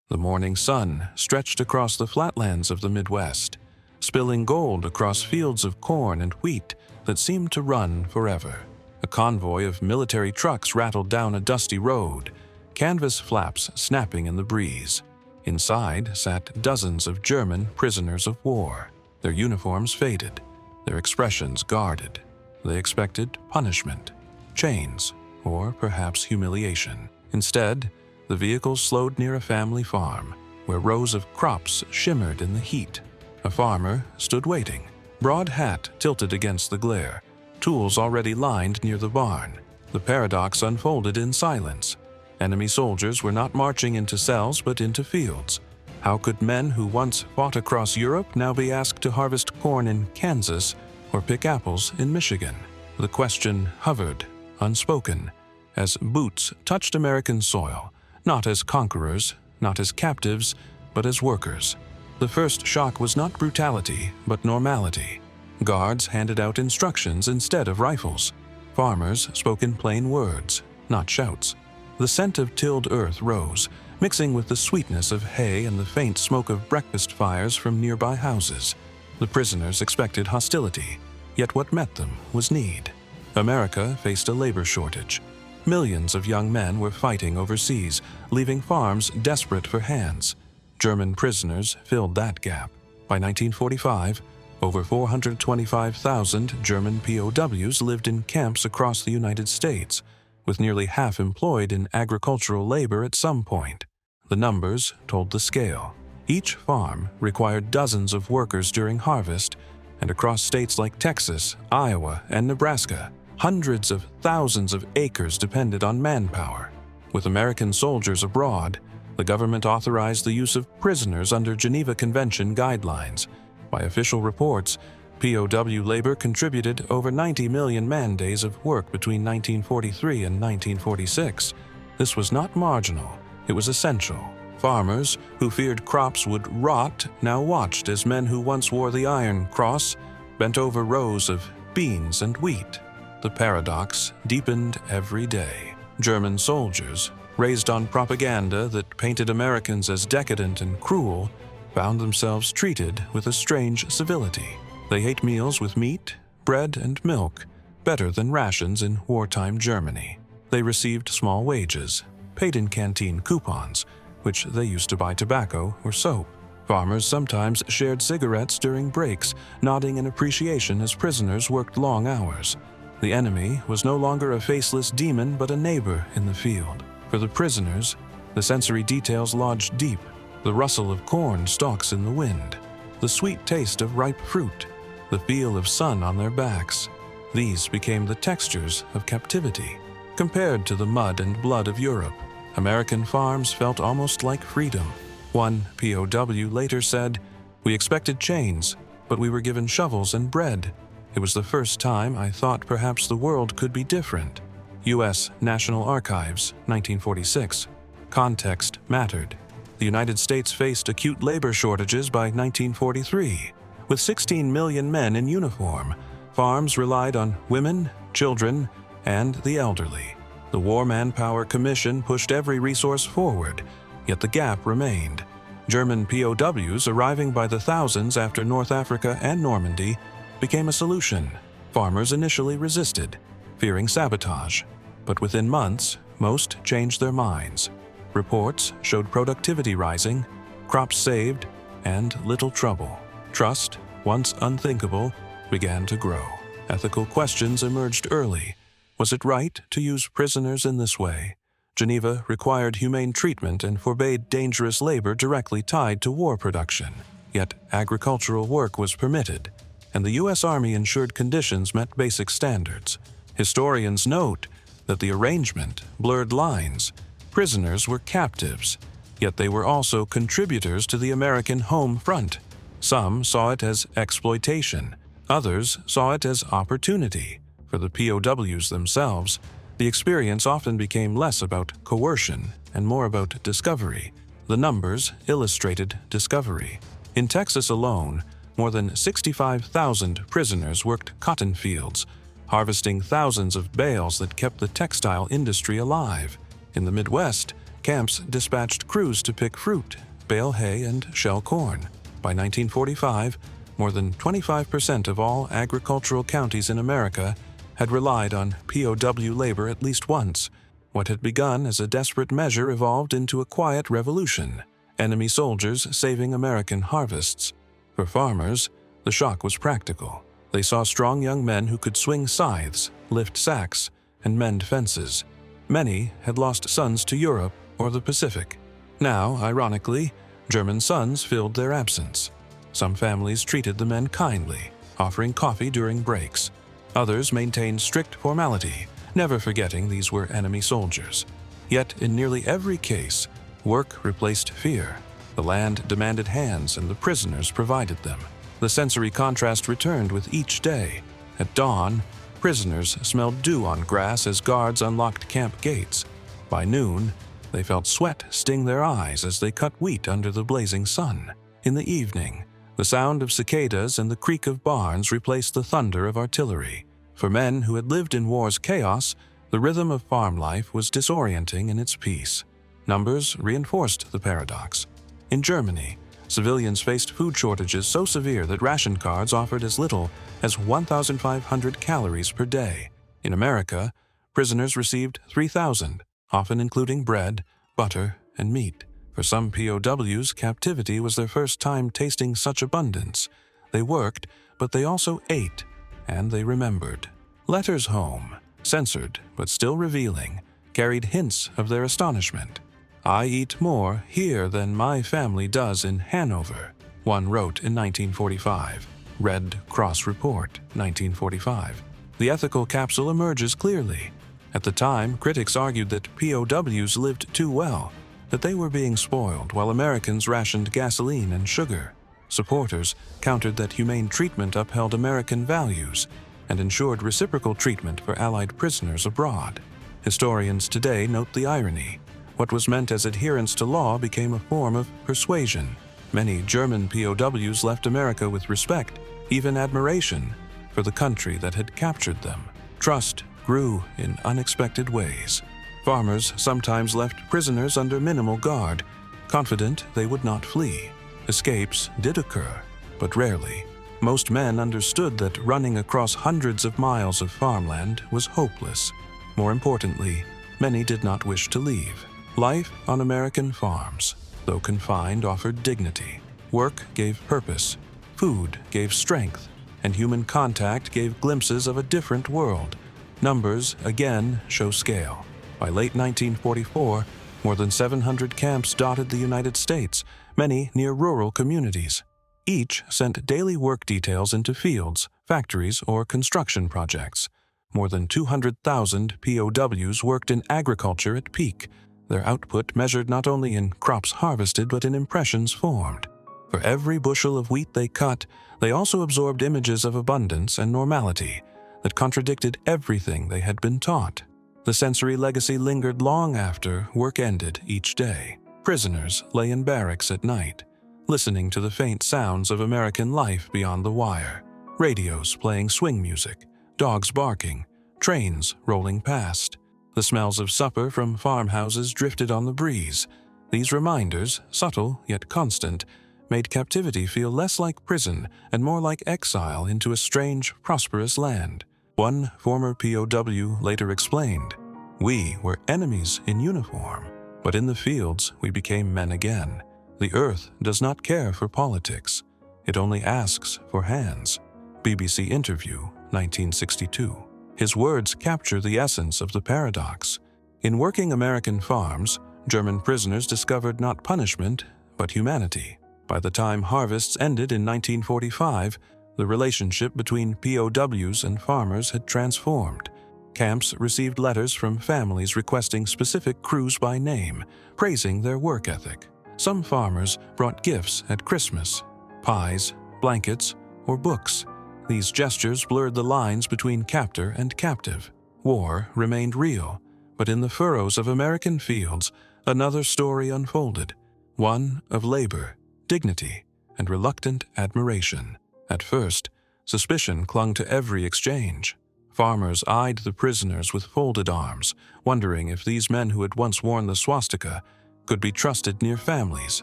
The morning sun stretched across the flatlands of the Midwest, spilling gold across fields of corn and wheat that seemed to run forever. A convoy of military trucks rattled down a dusty road, canvas flaps snapping in the breeze. Inside sat dozens of German prisoners of war, their uniforms faded, their expressions guarded. They expected punishment, chains, or perhaps humiliation. Instead, the vehicle slowed near a family farm, where rows of crops shimmered in the heat. A farmer stood waiting, broad hat tilted against the glare, tools already lined near the barn. The paradox unfolded in silence. Enemy soldiers were not marching into cells but into fields. How could men who once fought across Europe now be asked to harvest corn in Kansas or pick apples in Michigan? The question hovered, unspoken, as boots touched American soil, not as conquerors, not as captives, but as workers. The first shock was not brutality, but normality. Guards handed out instructions instead of rifles. Farmers spoke in plain words, not shouts. The scent of tilled earth rose, mixing with the sweetness of hay and the faint smoke of breakfast fires from nearby houses. The prisoners expected hostility, yet what met them was need. America faced a labor shortage. Millions of young men were fighting overseas, leaving farms desperate for hands. German prisoners filled that gap. By 1945, over 425,000 German POWs lived in camps across the United States, with nearly half employed in agricultural labor at some point. The numbers told the scale. Each farm required dozens of workers during harvest, and across states like Texas, Iowa, and Nebraska, hundreds of thousands of acres depended on manpower. With American soldiers abroad, the government authorized the use of prisoners under Geneva Convention guidelines. By official reports, POW labor contributed over 90 million man-days of work between 1943 and 1946. This was not marginal, it was essential. Farmers who feared crops would rot now watched as men who once wore the Iron Cross bent over rows of beans and wheat. The paradox deepened every day. German soldiers, raised on propaganda that painted Americans as decadent and cruel, found themselves treated with a strange civility. They ate meals with meat, bread, and milk, better than rations in wartime Germany. They received small wages, paid in canteen coupons, which they used to buy tobacco or soap. Farmers sometimes shared cigarettes during breaks, nodding in appreciation as prisoners worked long hours. The enemy was no longer a faceless demon but a neighbor in the field. For the prisoners, the sensory details lodged deep: the rustle of corn stalks in the wind, the sweet taste of ripe fruit, the feel of sun on their backs. These became the textures of captivity. Compared to the mud and blood of Europe, American farms felt almost like freedom. One POW later said, "We expected chains, but we were given shovels and bread. It was the first time I thought perhaps the world could be different." U.S. National Archives, 1946. Context mattered. The United States faced acute labor shortages by 1943. With 16 million men in uniform, farms relied on women, children, and the elderly. The War Manpower Commission pushed every resource forward, yet the gap remained. German POWs arriving by the thousands after North Africa and Normandy became a solution. Farmers initially resisted, fearing sabotage, but within months, most changed their minds. Reports showed productivity rising, crops saved, and little trouble. Trust, once unthinkable, began to grow. Ethical questions emerged early. Was it right to use prisoners in this way? Geneva required humane treatment and forbade dangerous labor directly tied to war production. Yet agricultural work was permitted, and the U.S. Army ensured conditions met basic standards. Historians note that the arrangement blurred lines. Prisoners were captives, yet they were also contributors to the American home front. Some saw it as exploitation, others saw it as opportunity. For the POWs themselves, the experience often became less about coercion and more about discovery. The numbers illustrated discovery. In Texas alone, more than 65,000 prisoners worked cotton fields, harvesting thousands of bales that kept the textile industry alive. In the Midwest, Camps dispatched crews to pick fruit, bale hay, and shell corn. By 1945, more than 25% of all agricultural counties in America had relied on POW labor at least once. What had begun as a desperate measure evolved into a quiet revolution, enemy soldiers saving American harvests. For farmers, the shock was practical. They saw strong young men who could swing scythes, lift sacks, and mend fences. Many had lost sons to Europe or the Pacific. Now, ironically, German sons filled their absence. Some families treated the men kindly, offering coffee during breaks. Others maintained strict formality, never forgetting these were enemy soldiers. Yet, in nearly every case, work replaced fear. The land demanded hands, and the prisoners provided them. The sensory contrast returned with each day. At dawn, prisoners smelled dew on grass as guards unlocked camp gates. By noon, they felt sweat sting their eyes as they cut wheat under the blazing sun. In the evening, the sound of cicadas and the creak of barns replaced the thunder of artillery. For men who had lived in war's chaos, the rhythm of farm life was disorienting in its peace. Numbers reinforced the paradox. In Germany, civilians faced food shortages so severe that ration cards offered as little as 1,500 calories per day. In America, prisoners received 3,000, often including bread, butter, and meat. For some POWs, captivity was their first time tasting such abundance. They worked, but they also ate, and they remembered. Letters home, censored but still revealing, carried hints of their astonishment. "I eat more here than my family does in Hanover," one wrote in 1945. Red Cross Report, 1945. The ethical capsule emerges clearly. At the time, critics argued that POWs lived too well, that they were being spoiled while Americans rationed gasoline and sugar. Supporters countered that humane treatment upheld American values and ensured reciprocal treatment for Allied prisoners abroad. Historians today note the irony. What was meant as adherence to law became a form of persuasion. Many German POWs left America with respect, even admiration, for the country that had captured them. Trust grew in unexpected ways. Farmers sometimes left prisoners under minimal guard, confident they would not flee. Escapes did occur, but rarely. Most men understood that running across hundreds of miles of farmland was hopeless. More importantly, many did not wish to leave. Life on American farms, though confined, offered dignity. Work gave purpose, food gave strength, and human contact gave glimpses of a different world. Numbers, again, show scale. By late 1944, more than 700 camps dotted the United States, many near rural communities. Each sent daily work details into fields, factories, or construction projects. More than 200,000 POWs worked in agriculture at peak, their output measured not only in crops harvested but in impressions formed. For every bushel of wheat they cut, they also absorbed images of abundance and normality that contradicted everything they had been taught. The sensory legacy lingered long after work ended each day. Prisoners lay in barracks at night, listening to the faint sounds of American life beyond the wire. Radios playing swing music, dogs barking, trains rolling past. The smells of supper from farmhouses drifted on the breeze. These reminders, subtle yet constant, made captivity feel less like prison and more like exile into a strange, prosperous land. One former POW later explained, "We were enemies in uniform, but in the fields we became men again. The earth does not care for politics. It only asks for hands." BBC interview, 1962. His words capture the essence of the paradox. In working American farms, German prisoners discovered not punishment, but humanity. By the time harvests ended in 1945, the relationship between POWs and farmers had transformed. Camps received letters from families requesting specific crews by name, praising their work ethic. Some farmers brought gifts at Christmas, pies, blankets, or books. These gestures blurred the lines between captor and captive. War remained real, but in the furrows of American fields, another story unfolded, one of labor, dignity, and reluctant admiration. At first, suspicion clung to every exchange. Farmers eyed the prisoners with folded arms, wondering if these men who had once worn the swastika could be trusted near families,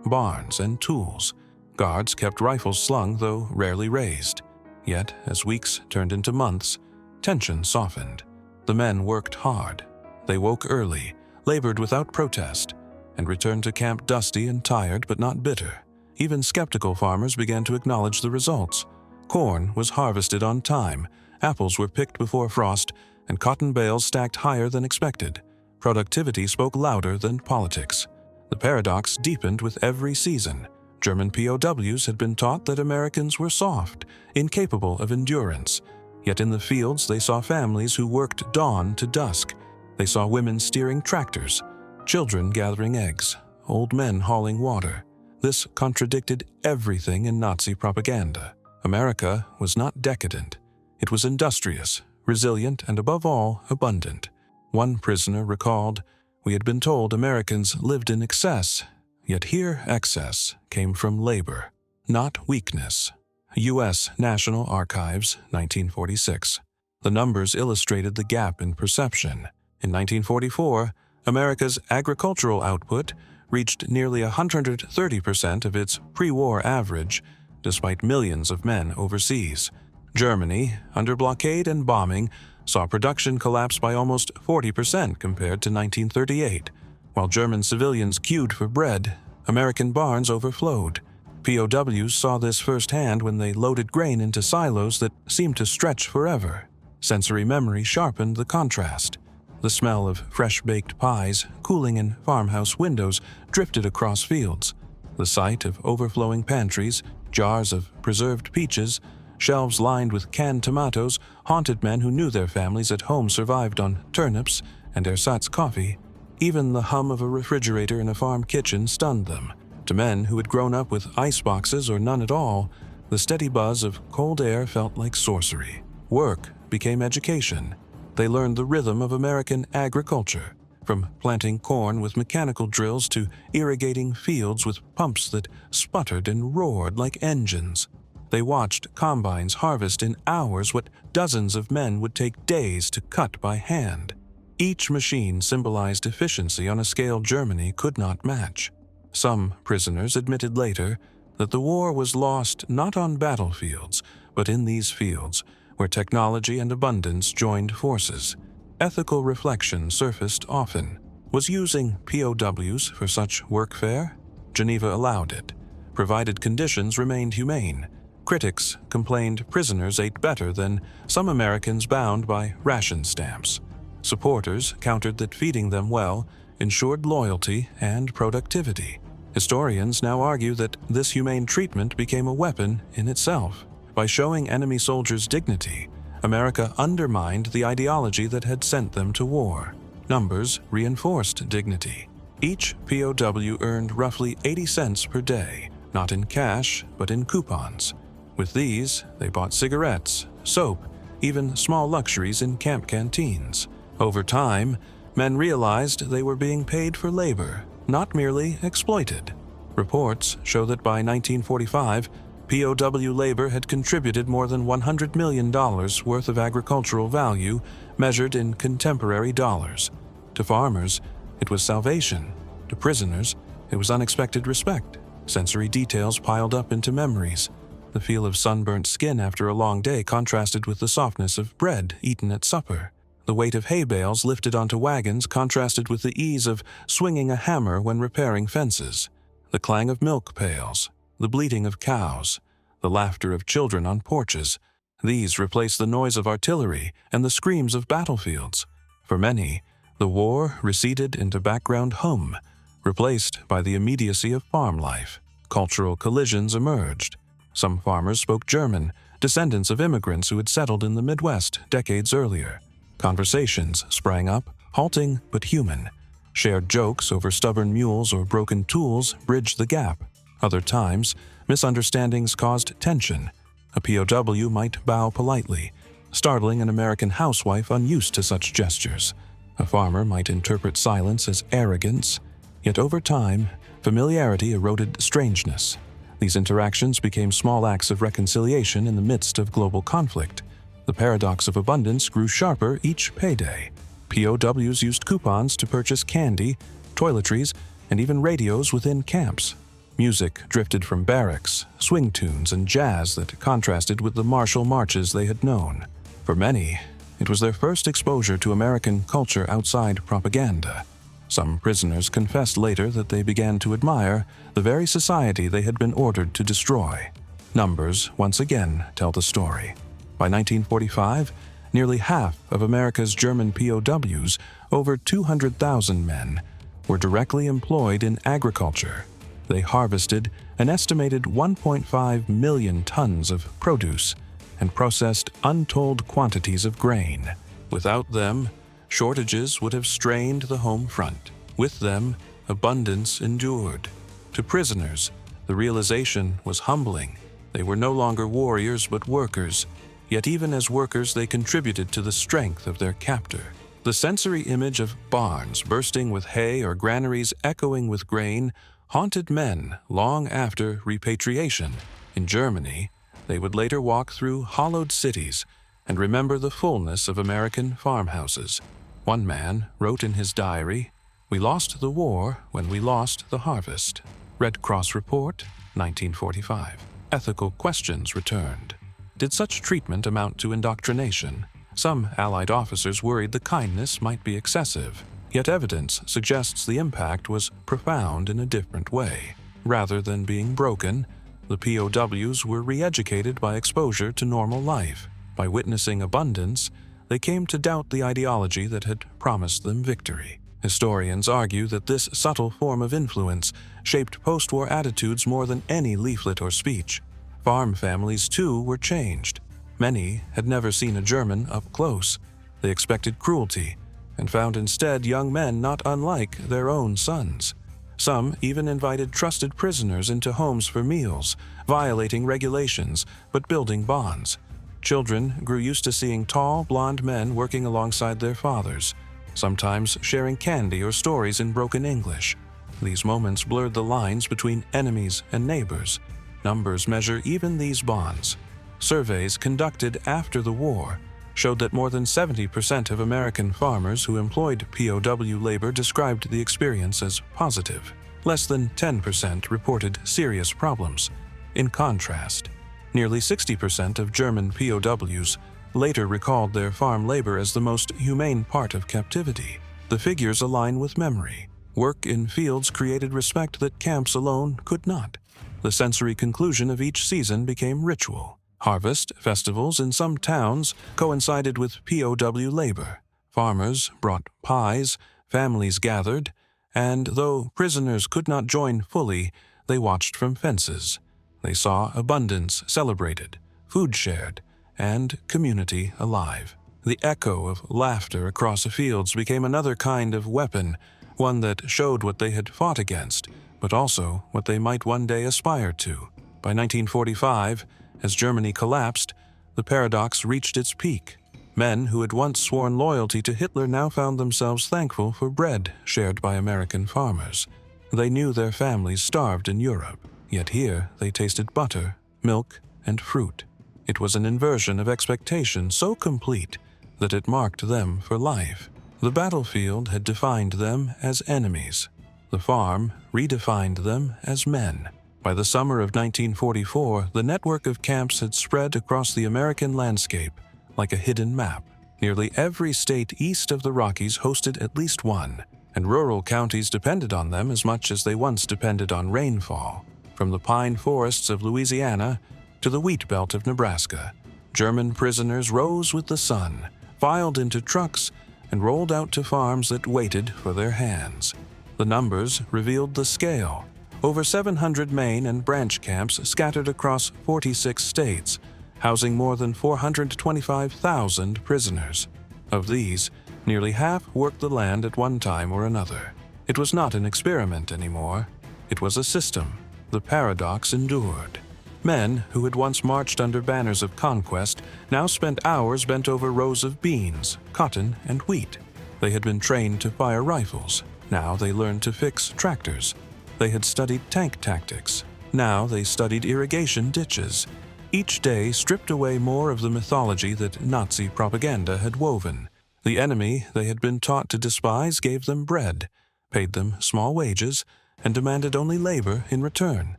barns, and tools. Guards kept rifles slung, though rarely raised. Yet, as weeks turned into months, tension softened. The men worked hard. They woke early, labored without protest, and returned to camp dusty and tired but not bitter. Even skeptical farmers began to acknowledge the results. Corn was harvested on time, apples were picked before frost, and cotton bales stacked higher than expected. Productivity spoke louder than politics. The paradox deepened with every season. German POWs had been taught that Americans were soft, incapable of endurance. Yet in the fields they saw families who worked dawn to dusk. They saw women steering tractors, children gathering eggs, old men hauling water. This contradicted everything in Nazi propaganda. America was not decadent. It was industrious, resilient, and above all, abundant. One prisoner recalled, "We had been told Americans lived in excess, yet here excess came from labor, not weakness." U.S. National Archives, 1946. The numbers illustrated the gap in perception. In 1944, America's agricultural output reached nearly 130% of its pre-war average, despite millions of men overseas. Germany, under blockade and bombing, saw production collapse by almost 40% compared to 1938. While German civilians queued for bread, American barns overflowed. POWs saw this firsthand when they loaded grain into silos that seemed to stretch forever. Sensory memory sharpened the contrast. The smell of fresh-baked pies, cooling in farmhouse windows, drifted across fields. The sight of overflowing pantries, jars of preserved peaches, shelves lined with canned tomatoes haunted men who knew their families at home survived on turnips and ersatz coffee. Even the hum of a refrigerator in a farm kitchen stunned them. To men who had grown up with ice boxes or none at all, the steady buzz of cold air felt like sorcery. Work became education. They learned the rhythm of American agriculture, from planting corn with mechanical drills to irrigating fields with pumps that sputtered and roared like engines. They watched combines harvest in hours what dozens of men would take days to cut by hand. Each machine symbolized efficiency on a scale Germany could not match. Some prisoners admitted later that the war was lost not on battlefields, but in these fields, where technology and abundance joined forces. Ethical reflection surfaced often. Was using POWs for such work fair? Geneva allowed it, provided conditions remained humane. Critics complained prisoners ate better than some Americans bound by ration stamps. Supporters countered that feeding them well ensured loyalty and productivity. Historians now argue that this humane treatment became a weapon in itself. By showing enemy soldiers dignity, America undermined the ideology that had sent them to war. Numbers reinforced dignity. Each POW earned roughly 80 cents per day, not in cash, but in coupons. With these, they bought cigarettes, soap, even small luxuries in camp canteens. Over time, men realized they were being paid for labor, not merely exploited. Reports show that by 1945, POW labor had contributed more than $100 million worth of agricultural value measured in contemporary dollars. To farmers, it was salvation. To prisoners, it was unexpected respect. Sensory details piled up into memories. The feel of sunburnt skin after a long day contrasted with the softness of bread eaten at supper. The weight of hay bales lifted onto wagons contrasted with the ease of swinging a hammer when repairing fences. The clang of milk pails, the bleating of cows, the laughter of children on porches. These replaced the noise of artillery and the screams of battlefields. For many, the war receded into background hum, replaced by the immediacy of farm life. Cultural collisions emerged. Some farmers spoke German, descendants of immigrants who had settled in the Midwest decades earlier. Conversations sprang up, halting but human. Shared jokes over stubborn mules or broken tools bridged the gap. Other times, misunderstandings caused tension. A POW might bow politely, startling an American housewife unused to such gestures. A farmer might interpret silence as arrogance. Yet over time, familiarity eroded strangeness. These interactions became small acts of reconciliation in the midst of global conflict. The paradox of abundance grew sharper each payday. POWs used coupons to purchase candy, toiletries, and even radios within camps. Music drifted from barracks, swing tunes, and jazz that contrasted with the martial marches they had known. For many, it was their first exposure to American culture outside propaganda. Some prisoners confessed later that they began to admire the very society they had been ordered to destroy. Numbers once again tell the story. By 1945, nearly half of America's German POWs, over 200,000 men, were directly employed in agriculture. They harvested an estimated 1.5 million tons of produce and processed untold quantities of grain. Without them, shortages would have strained the home front. With them, abundance endured. To prisoners, the realization was humbling. They were no longer warriors but workers, yet even as workers they contributed to the strength of their captor. The sensory image of barns bursting with hay or granaries echoing with grain haunted men long after repatriation. In Germany, they would later walk through hollowed cities and remember the fullness of American farmhouses. One man wrote in his diary, "We lost the war when we lost the harvest." Red Cross Report, 1945. Ethical questions returned. Did such treatment amount to indoctrination? Some Allied officers worried the kindness might be excessive, yet evidence suggests the impact was profound in a different way. Rather than being broken, the POWs were re-educated by exposure to normal life. By witnessing abundance, they came to doubt the ideology that had promised them victory. Historians argue that this subtle form of influence shaped post-war attitudes more than any leaflet or speech. Farm families, too, were changed. Many had never seen a German up close. They expected cruelty and found instead young men not unlike their own sons. Some even invited trusted prisoners into homes for meals, violating regulations but building bonds. Children grew used to seeing tall, blond men working alongside their fathers, sometimes sharing candy or stories in broken English. These moments blurred the lines between enemies and neighbors. Numbers measure even these bonds. Surveys conducted after the war showed that more than 70% of American farmers who employed POW labor described the experience as positive. Less than 10% reported serious problems. In contrast, nearly 60% of German POWs later recalled their farm labor as the most humane part of captivity. The figures align with memory. Work in fields created respect that camps alone could not. The sensory conclusion of each season became ritual. Harvest festivals in some towns coincided with POW labor. Farmers brought pies, families gathered, and though prisoners could not join fully, they watched from fences. They saw abundance celebrated, food shared, and community alive. The echo of laughter across the fields became another kind of weapon, one that showed what they had fought against, but also what they might one day aspire to. By 1945, as Germany collapsed, the paradox reached its peak. Men who had once sworn loyalty to Hitler now found themselves thankful for bread shared by American farmers. They knew their families starved in Europe, yet here they tasted butter, milk, and fruit. It was an inversion of expectation so complete that it marked them for life. The battlefield had defined them as enemies. The farm redefined them as men. By the summer of 1944, the network of camps had spread across the American landscape like a hidden map. Nearly every state east of the Rockies hosted at least one, and rural counties depended on them as much as they once depended on rainfall. From the pine forests of Louisiana to the wheat belt of Nebraska, German prisoners rose with the sun, filed into trucks, and rolled out to farms that waited for their hands. The numbers revealed the scale. Over 700 main and branch camps scattered across 46 states, housing more than 425,000 prisoners. Of these, nearly half worked the land at one time or another. It was not an experiment anymore. It was a system. The paradox endured. Men who had once marched under banners of conquest now spent hours bent over rows of beans, cotton, and wheat. They had been trained to fire rifles. Now they learned to fix tractors. They had studied tank tactics. Now they studied irrigation ditches. Each day stripped away more of the mythology that Nazi propaganda had woven. The enemy they had been taught to despise gave them bread, paid them small wages, and demanded only labor in return.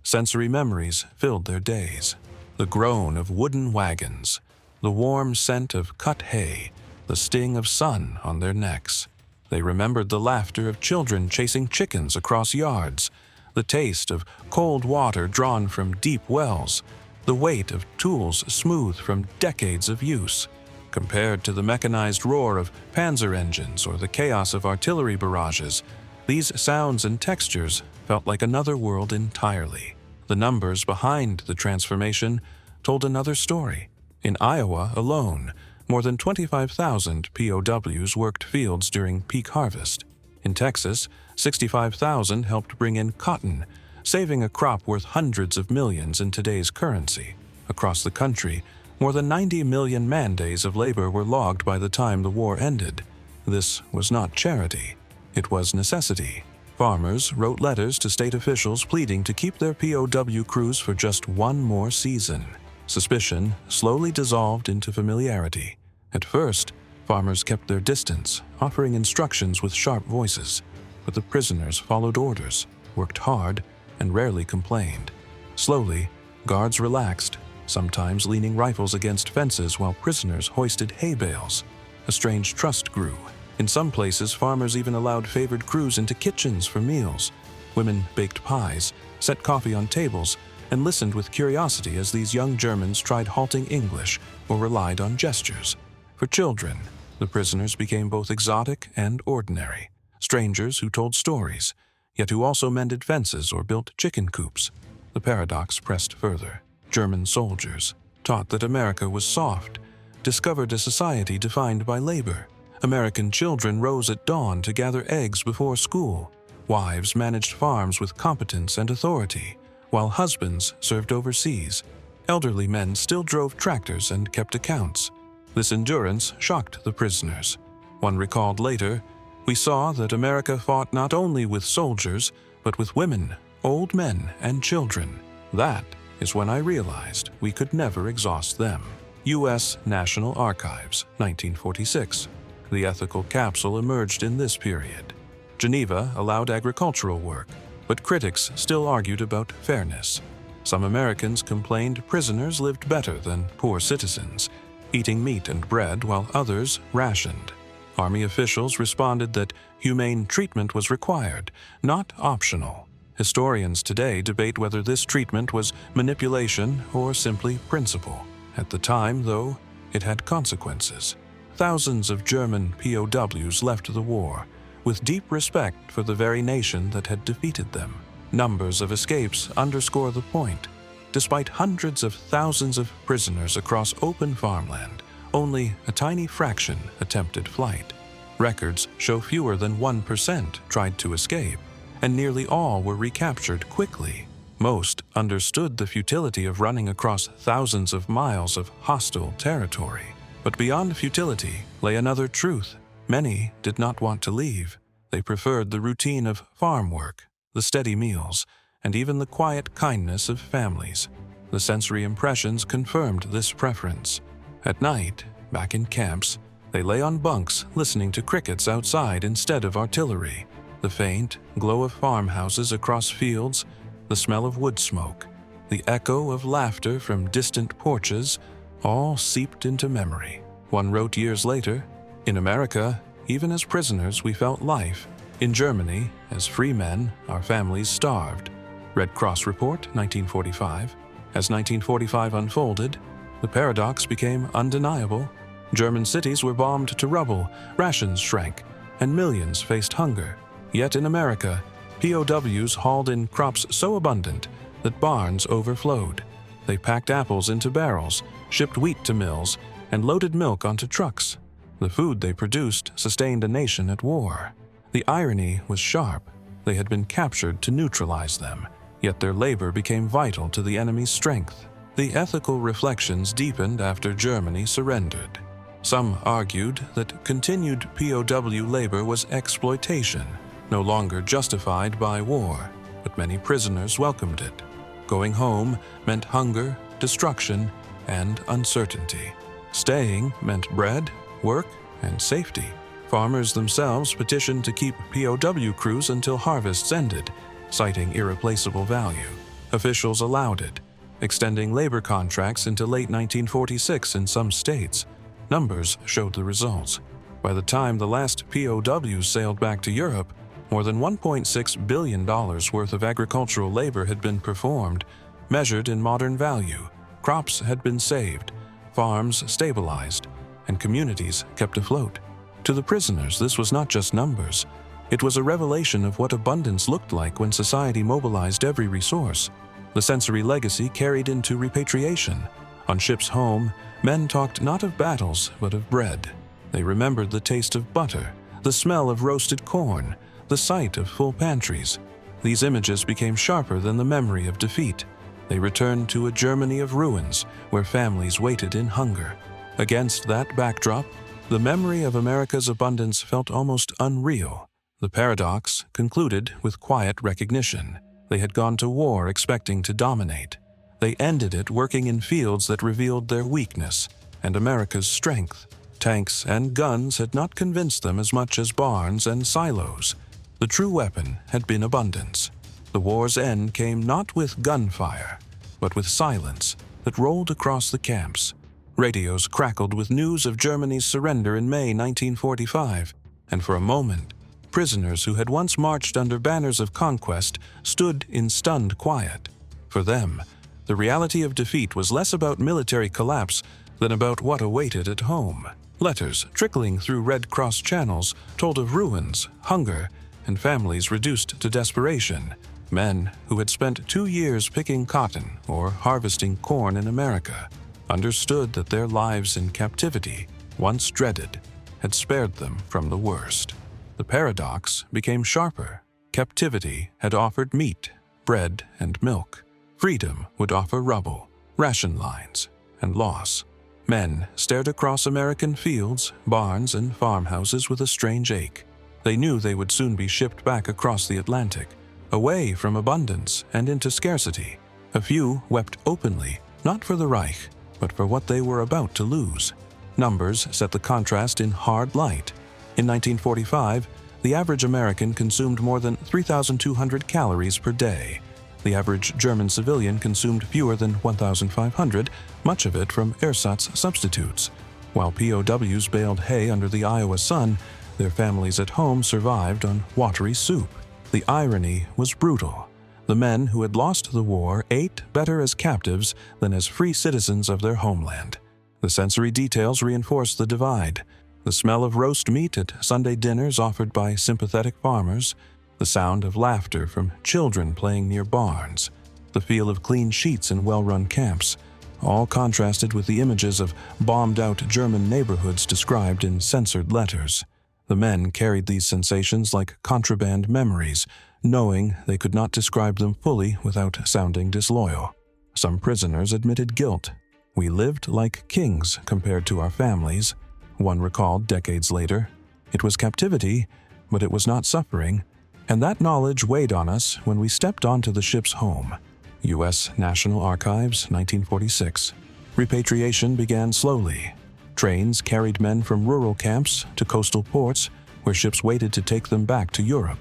Sensory memories filled their days. The groan of wooden wagons, the warm scent of cut hay, the sting of sun on their necks. They remembered the laughter of children chasing chickens across yards, the taste of cold water drawn from deep wells, the weight of tools smoothed from decades of use. Compared to the mechanized roar of panzer engines or the chaos of artillery barrages, these sounds and textures felt like another world entirely. The numbers behind the transformation told another story. In Iowa alone, more than 25,000 POWs worked fields during peak harvest. In Texas, 65,000 helped bring in cotton, saving a crop worth hundreds of millions in today's currency. Across the country, more than 90 million man-days of labor were logged by the time the war ended. This was not charity. It was necessity. Farmers wrote letters to state officials pleading to keep their POW crews for just one more season. Suspicion slowly dissolved into familiarity. At first, farmers kept their distance, offering instructions with sharp voices. But the prisoners followed orders, worked hard, and rarely complained. Slowly, guards relaxed, sometimes leaning rifles against fences while prisoners hoisted hay bales. A strange trust grew. In some places, farmers even allowed favored crews into kitchens for meals. Women baked pies, set coffee on tables, and listened with curiosity as these young Germans tried halting English or relied on gestures. For children, the prisoners became both exotic and ordinary, strangers who told stories, yet who also mended fences or built chicken coops. The paradox pressed further. German soldiers, taught that America was soft, discovered a society defined by labor. American children rose at dawn to gather eggs before school. Wives managed farms with competence and authority, while husbands served overseas. Elderly men still drove tractors and kept accounts. This endurance shocked the prisoners. One recalled later, "We saw that America fought not only with soldiers, but with women, old men, and children. That is when I realized we could never exhaust them." U.S. National Archives, 1946. The ethical capsule emerged in this period. Geneva allowed agricultural work, but critics still argued about fairness. Some Americans complained prisoners lived better than poor citizens, eating meat and bread while others rationed. Army officials responded that humane treatment was required, not optional. Historians today debate whether this treatment was manipulation or simply principle. At the time, though, it had consequences. Thousands of German POWs left the war, with deep respect for the very nation that had defeated them. Numbers of escapes underscore the point. Despite hundreds of thousands of prisoners across open farmland, only a tiny fraction attempted flight. Records show fewer than 1% tried to escape, and nearly all were recaptured quickly. Most understood the futility of running across thousands of miles of hostile territory. But beyond futility lay another truth. Many did not want to leave. They preferred the routine of farm work, the steady meals, and even the quiet kindness of families. The sensory impressions confirmed this preference. At night, back in camps, they lay on bunks listening to crickets outside instead of artillery. The faint glow of farmhouses across fields, the smell of wood smoke, the echo of laughter from distant porches, all seeped into memory. One wrote years later, "In America, even as prisoners, we felt life. In Germany, as free men, our families starved." Red Cross Report, 1945. As 1945 unfolded, the paradox became undeniable. German cities were bombed to rubble, rations shrank, and millions faced hunger. Yet in America, POWs hauled in crops so abundant that barns overflowed. They packed apples into barrels, shipped wheat to mills, and loaded milk onto trucks. The food they produced sustained a nation at war. The irony was sharp. They had been captured to neutralize them, yet their labor became vital to the enemy's strength. The ethical reflections deepened after Germany surrendered. Some argued that continued POW labor was exploitation, no longer justified by war, but many prisoners welcomed it. Going home meant hunger, destruction, and uncertainty. Staying meant bread, work, and safety. Farmers themselves petitioned to keep POW crews until harvests ended, citing irreplaceable value. Officials allowed it, extending labor contracts into late 1946 in some states. Numbers showed the results. By the time the last POWs sailed back to Europe, more than $1.6 billion worth of agricultural labor had been performed, measured in modern value. Crops had been saved, farms stabilized, and communities kept afloat. To the prisoners, this was not just numbers. It was a revelation of what abundance looked like when society mobilized every resource. The sensory legacy carried into repatriation. On ships home, men talked not of battles, but of bread. They remembered the taste of butter, the smell of roasted corn, the sight of full pantries. These images became sharper than the memory of defeat. They returned to a Germany of ruins, where families waited in hunger. Against that backdrop, the memory of America's abundance felt almost unreal. The paradox concluded with quiet recognition. They had gone to war expecting to dominate. They ended it working in fields that revealed their weakness and America's strength. Tanks and guns had not convinced them as much as barns and silos. The true weapon had been abundance. The war's end came not with gunfire, but with silence that rolled across the camps. Radios crackled with news of Germany's surrender in May 1945, and for a moment, prisoners who had once marched under banners of conquest stood in stunned quiet. For them, the reality of defeat was less about military collapse than about what awaited at home. Letters trickling through Red Cross channels told of ruins, hunger, and families reduced to desperation. Men who had spent 2 years picking cotton or harvesting corn in America understood that their lives in captivity, once dreaded, had spared them from the worst. The paradox became sharper. Captivity had offered meat, bread, and milk. Freedom would offer rubble, ration lines, and loss. Men stared across American fields, barns, and farmhouses with a strange ache. They knew they would soon be shipped back across the Atlantic, away from abundance and into scarcity. A few wept openly, not for the Reich, but for what they were about to lose. Numbers set the contrast in hard light. In 1945, the average American consumed more than 3,200 calories per day. The average German civilian consumed fewer than 1,500, much of it from ersatz substitutes. While POWs baled hay under the Iowa sun, their families at home survived on watery soup. The irony was brutal. The men who had lost the war ate better as captives than as free citizens of their homeland. The sensory details reinforced the divide. The smell of roast meat at Sunday dinners offered by sympathetic farmers, the sound of laughter from children playing near barns, the feel of clean sheets in well-run camps, all contrasted with the images of bombed-out German neighborhoods described in censored letters. The men carried these sensations like contraband memories, knowing they could not describe them fully without sounding disloyal. Some prisoners admitted guilt. "We lived like kings compared to our families," one recalled decades later. "It was captivity, but it was not suffering, and that knowledge weighed on us when we stepped onto the ship's home." U.S. National Archives, 1946. Repatriation began slowly. Trains carried men from rural camps to coastal ports, where ships waited to take them back to Europe.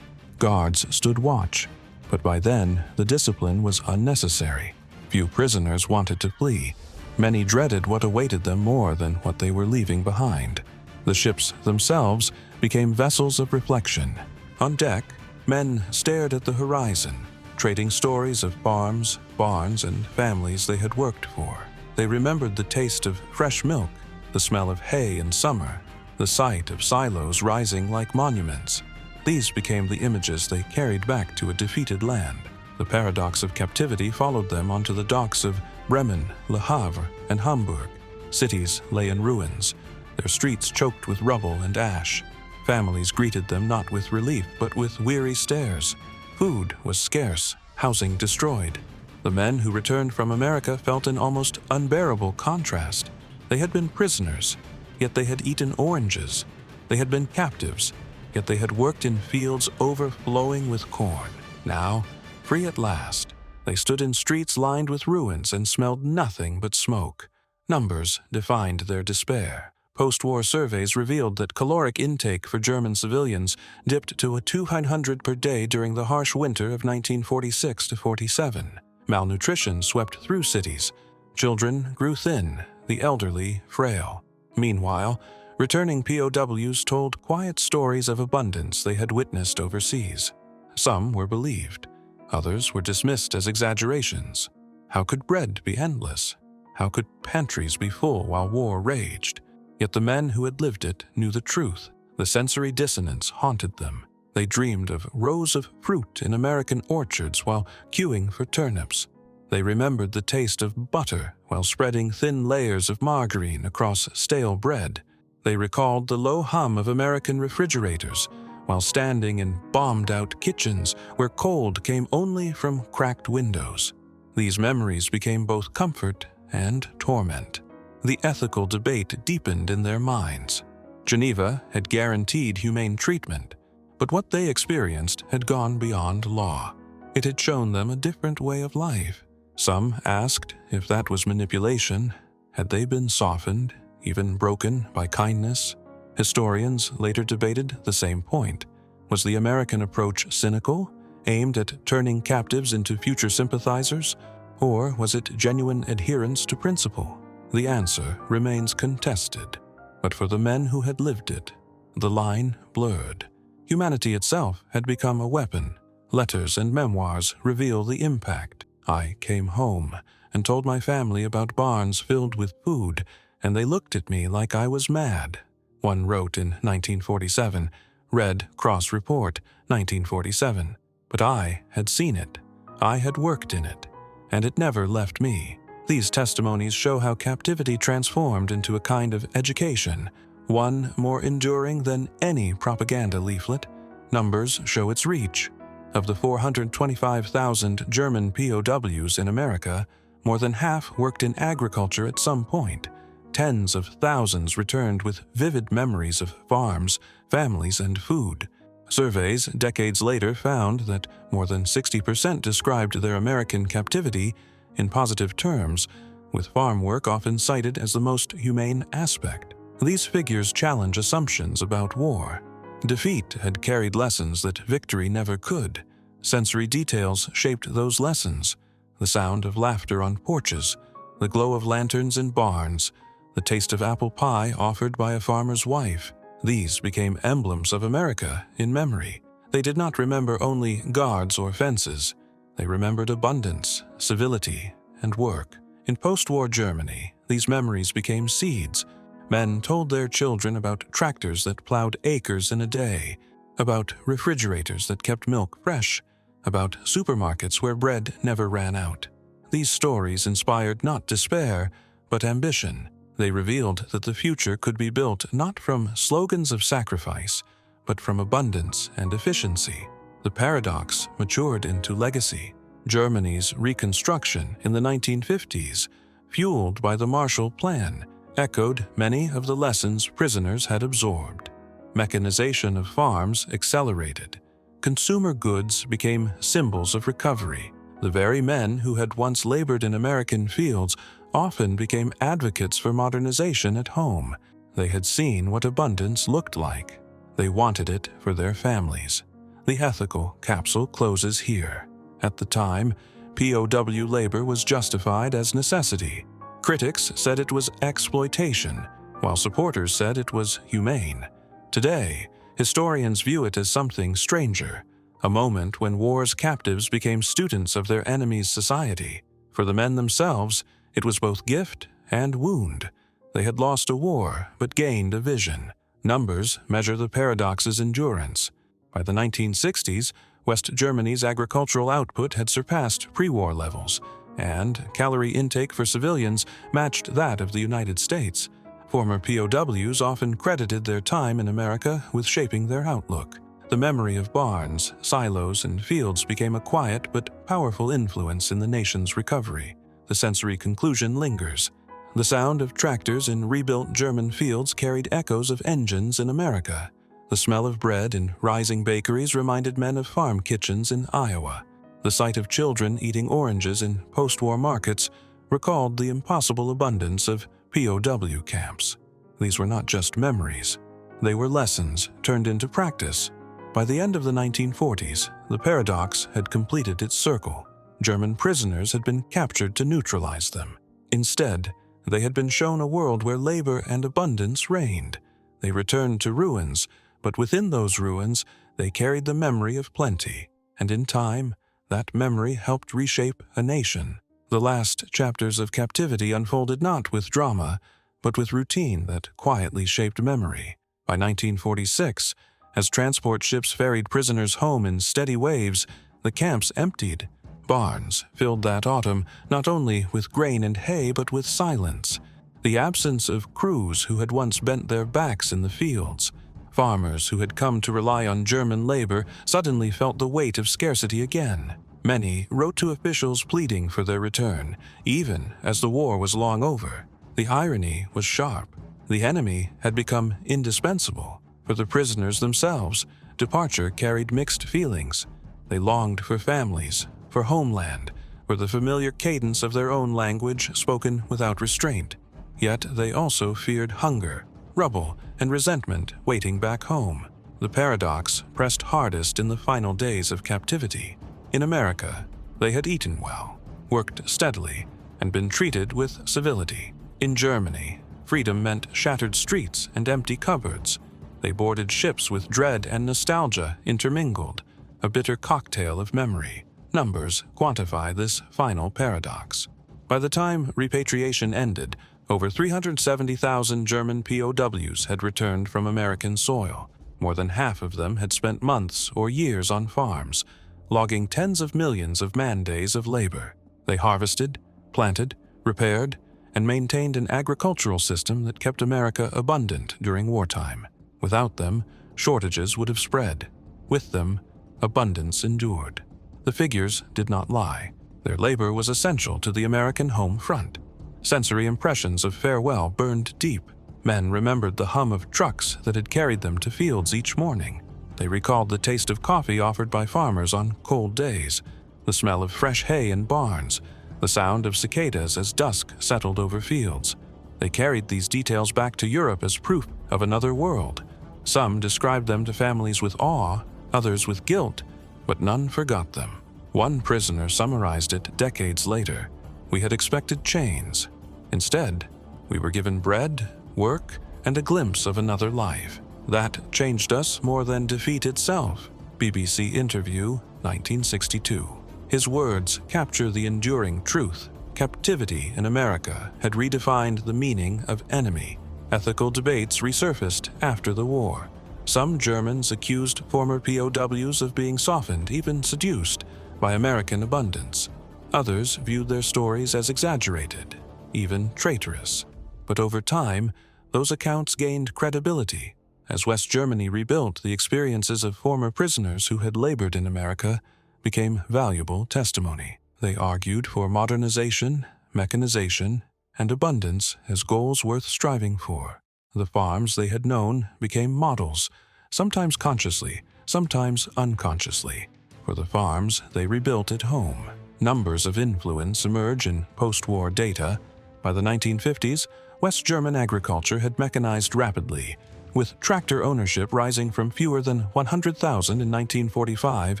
Guards stood watch, but by then the discipline was unnecessary. Few prisoners wanted to flee. Many dreaded what awaited them more than what they were leaving behind. The ships themselves became vessels of reflection. On deck, men stared at the horizon, trading stories of farms, barns, and families they had worked for. They remembered the taste of fresh milk, the smell of hay in summer, the sight of silos rising like monuments. These became the images they carried back to a defeated land. The paradox of captivity followed them onto the docks of Bremen, Le Havre, and Hamburg. Cities lay in ruins, their streets choked with rubble and ash. Families greeted them not with relief, but with weary stares. Food was scarce, housing destroyed. The men who returned from America felt an almost unbearable contrast. They had been prisoners, yet they had eaten oranges. They had been captives, yet they had worked in fields overflowing with corn. Now, free at last, They stood in streets lined with ruins and smelled nothing but smoke. Numbers defined their despair. Post-war surveys revealed that caloric intake for German civilians dipped to a 200 per day during the harsh winter of 1946 to 47. Malnutrition swept through cities. Children grew thin, the elderly frail. Meanwhile, returning POWs told quiet stories of abundance they had witnessed overseas. Some were believed. Others were dismissed as exaggerations. How could bread be endless? How could pantries be full while war raged? Yet the men who had lived it knew the truth. The sensory dissonance haunted them. They dreamed of rows of fruit in American orchards while queuing for turnips. They remembered the taste of butter while spreading thin layers of margarine across stale bread. They recalled the low hum of American refrigerators while standing in bombed-out kitchens where cold came only from cracked windows. These memories became both comfort and torment. The ethical debate deepened in their minds. Geneva had guaranteed humane treatment, but what they experienced had gone beyond law. It had shown them a different way of life. Some asked if that was manipulation. Had they been softened, even broken by kindness? Historians later debated the same point. Was the American approach cynical, aimed at turning captives into future sympathizers, or was it genuine adherence to principle? The answer remains contested, but for the men who had lived it, the line blurred. Humanity itself had become a weapon. Letters and memoirs reveal the impact. I came home and told my family about barns filled with food, and they looked at me like I was mad. One wrote in 1947, Red Cross Report, 1947. But I had seen it. I had worked in it, and it never left me. These testimonies show how captivity transformed into a kind of education, one more enduring than any propaganda leaflet. Numbers show its reach. Of the 425,000 German POWs in America, more than half worked in agriculture at some point. Tens of thousands returned with vivid memories of farms, families, and food. Surveys decades later found that more than 60% described their American captivity in positive terms, with farm work often cited as the most humane aspect. These figures challenge assumptions about war. Defeat had carried lessons that victory never could. Sensory details shaped those lessons: the sound of laughter on porches, the glow of lanterns in barns, the taste of apple pie offered by a farmer's wife. These became emblems of America in memory. They did not remember only guards or fences. They remembered abundance, civility, and work. In post-war Germany, these memories became seeds. Men told their children about tractors that plowed acres in a day, about refrigerators that kept milk fresh, about supermarkets where bread never ran out. These stories inspired not despair, but ambition. They revealed that the future could be built not from slogans of sacrifice, but from abundance and efficiency. The paradox matured into legacy. Germany's reconstruction in the 1950s, fueled by the Marshall Plan, echoed many of the lessons prisoners had absorbed. Mechanization of farms accelerated. Consumer goods became symbols of recovery. The very men who had once labored in American fields often became advocates for modernization at home. They had seen what abundance looked like. They wanted it for their families. The ethical capsule closes here. At the time, POW labor was justified as necessity. Critics said it was exploitation, while supporters said it was humane. Today, historians view it as something stranger, a moment when war's captives became students of their enemy's society. For the men themselves, it was both gift and wound. They had lost a war, but gained a vision. Numbers measure the paradox's endurance. By the 1960s, West Germany's agricultural output had surpassed pre-war levels, and calorie intake for civilians matched that of the United States. Former POWs often credited their time in America with shaping their outlook. The memory of barns, silos, and fields became a quiet but powerful influence in the nation's recovery. The sensory conclusion lingers. The sound of tractors in rebuilt German fields carried echoes of engines in America. The smell of bread in rising bakeries reminded men of farm kitchens in Iowa. The sight of children eating oranges in post-war markets recalled the impossible abundance of POW camps. These were not just memories. They were lessons turned into practice. By the end of the 1940s, the paradox had completed its circle. German prisoners had been captured to neutralize them. Instead, they had been shown a world where labor and abundance reigned. They returned to ruins, but within those ruins, they carried the memory of plenty. And in time, that memory helped reshape a nation. The last chapters of captivity unfolded not with drama, but with routine that quietly shaped memory. By 1946, as transport ships ferried prisoners home in steady waves, the camps emptied. Barns filled that autumn not only with grain and hay, but with silence. The absence of crews who had once bent their backs in the fields. Farmers who had come to rely on German labor suddenly felt the weight of scarcity again. Many wrote to officials pleading for their return, even as the war was long over. The irony was sharp. The enemy had become indispensable. For the prisoners themselves, departure carried mixed feelings. They longed for families, for homeland, for the familiar cadence of their own language spoken without restraint. Yet they also feared hunger, rubble, and resentment waiting back home. The paradox pressed hardest in the final days of captivity. In America, they had eaten well, worked steadily, and been treated with civility. In Germany, freedom meant shattered streets and empty cupboards. They boarded ships with dread and nostalgia intermingled, a bitter cocktail of memory. Numbers quantify this final paradox. By the time repatriation ended, over 370,000 German POWs had returned from American soil. More than half of them had spent months or years on farms, logging tens of millions of man-days of labor. They harvested, planted, repaired, and maintained an agricultural system that kept America abundant during wartime. Without them, shortages would have spread. With them, abundance endured. The figures did not lie. Their labor was essential to the American home front. Sensory impressions of farewell burned deep. Men remembered the hum of trucks that had carried them to fields each morning. They recalled the taste of coffee offered by farmers on cold days, the smell of fresh hay in barns, the sound of cicadas as dusk settled over fields. They carried these details back to Europe as proof of another world. Some described them to families with awe, others with guilt, but none forgot them. One prisoner summarized it decades later. We had expected chains. Instead, we were given bread, work, and a glimpse of another life. That changed us more than defeat itself. BBC interview, 1962. His words capture the enduring truth. Captivity in America had redefined the meaning of enemy. Ethical debates resurfaced after the war. Some Germans accused former POWs of being softened, even seduced, by American abundance. Others viewed their stories as exaggerated, even traitorous. But over time, those accounts gained credibility. As West Germany rebuilt, the experiences of former prisoners who had labored in America became valuable testimony. They argued for modernization, mechanization, and abundance as goals worth striving for. The farms they had known became models, sometimes consciously, sometimes unconsciously, for the farms they rebuilt at home. Numbers of influence emerge in post-war data. By the 1950s, West German agriculture had mechanized rapidly, with tractor ownership rising from fewer than 100,000 in 1945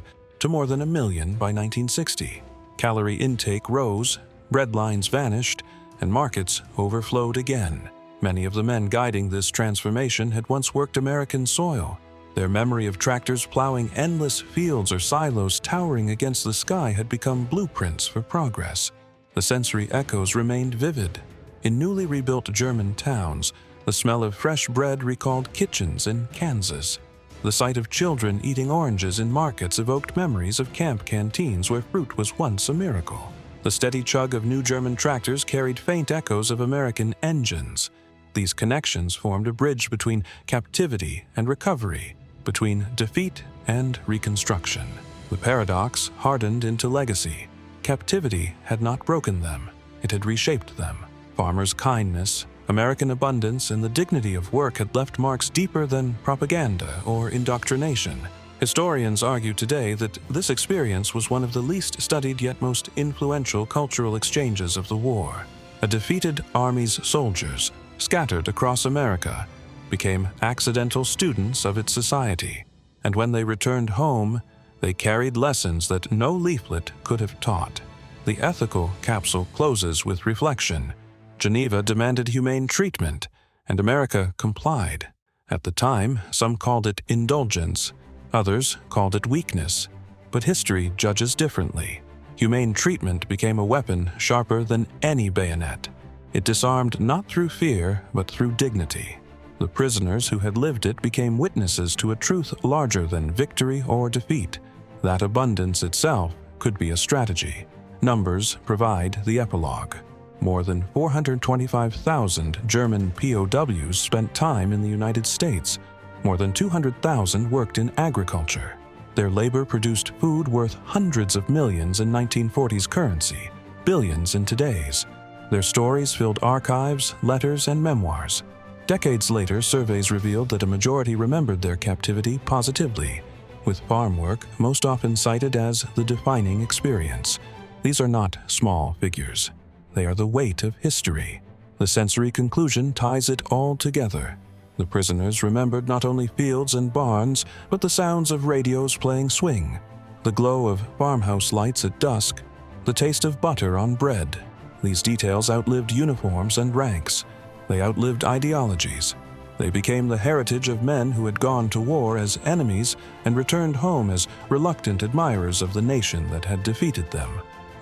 to more than 1 million by 1960. Calorie intake rose, bread lines vanished, and markets overflowed again. Many of the men guiding this transformation had once worked American soil. Their memory of tractors plowing endless fields or silos towering against the sky had become blueprints for progress. The sensory echoes remained vivid. In newly rebuilt German towns, the smell of fresh bread recalled kitchens in Kansas. The sight of children eating oranges in markets evoked memories of camp canteens where fruit was once a miracle. The steady chug of new German tractors carried faint echoes of American engines. These connections formed a bridge between captivity and recovery, between defeat and reconstruction. The paradox hardened into legacy. Captivity had not broken them, it had reshaped them. Farmers' kindness, American abundance, and the dignity of work had left marks deeper than propaganda or indoctrination. Historians argue today that this experience was one of the least studied yet most influential cultural exchanges of the war. A defeated army's soldiers, scattered across America, became accidental students of its society, and when they returned home, they carried lessons that no leaflet could have taught. The ethical capsule closes with reflection. Geneva demanded humane treatment, and America complied. At the time, some called it indulgence, others called it weakness, but history judges differently. Humane treatment became a weapon sharper than any bayonet. It disarmed not through fear, but through dignity. The prisoners who had lived it became witnesses to a truth larger than victory or defeat. That abundance itself could be a strategy. Numbers provide the epilogue. More than 425,000 German POWs spent time in the United States. More than 200,000 worked in agriculture. Their labor produced food worth hundreds of millions in 1940s currency, billions in today's. Their stories filled archives, letters, and memoirs. Decades later, surveys revealed that a majority remembered their captivity positively, with farm work most often cited as the defining experience. These are not small figures. They are the weight of history. The sensory conclusion ties it all together. The prisoners remembered not only fields and barns, but the sounds of radios playing swing, the glow of farmhouse lights at dusk, the taste of butter on bread. These details outlived uniforms and ranks. They outlived ideologies. They became the heritage of men who had gone to war as enemies and returned home as reluctant admirers of the nation that had defeated them.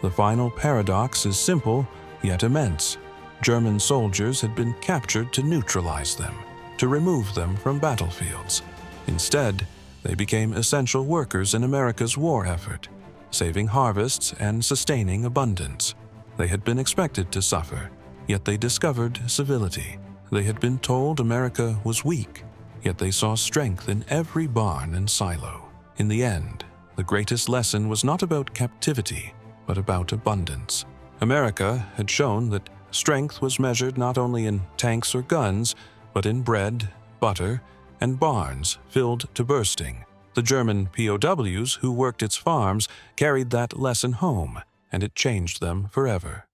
The final paradox is simple, yet immense. German soldiers had been captured to neutralize them, to remove them from battlefields. Instead, they became essential workers in America's war effort, saving harvests and sustaining abundance. They had been expected to suffer, yet they discovered civility. They had been told America was weak, yet they saw strength in every barn and silo. In the end, the greatest lesson was not about captivity, but about abundance. America had shown that strength was measured not only in tanks or guns, but in bread, butter, and barns filled to bursting. The German POWs who worked its farms carried that lesson home, and it changed them forever.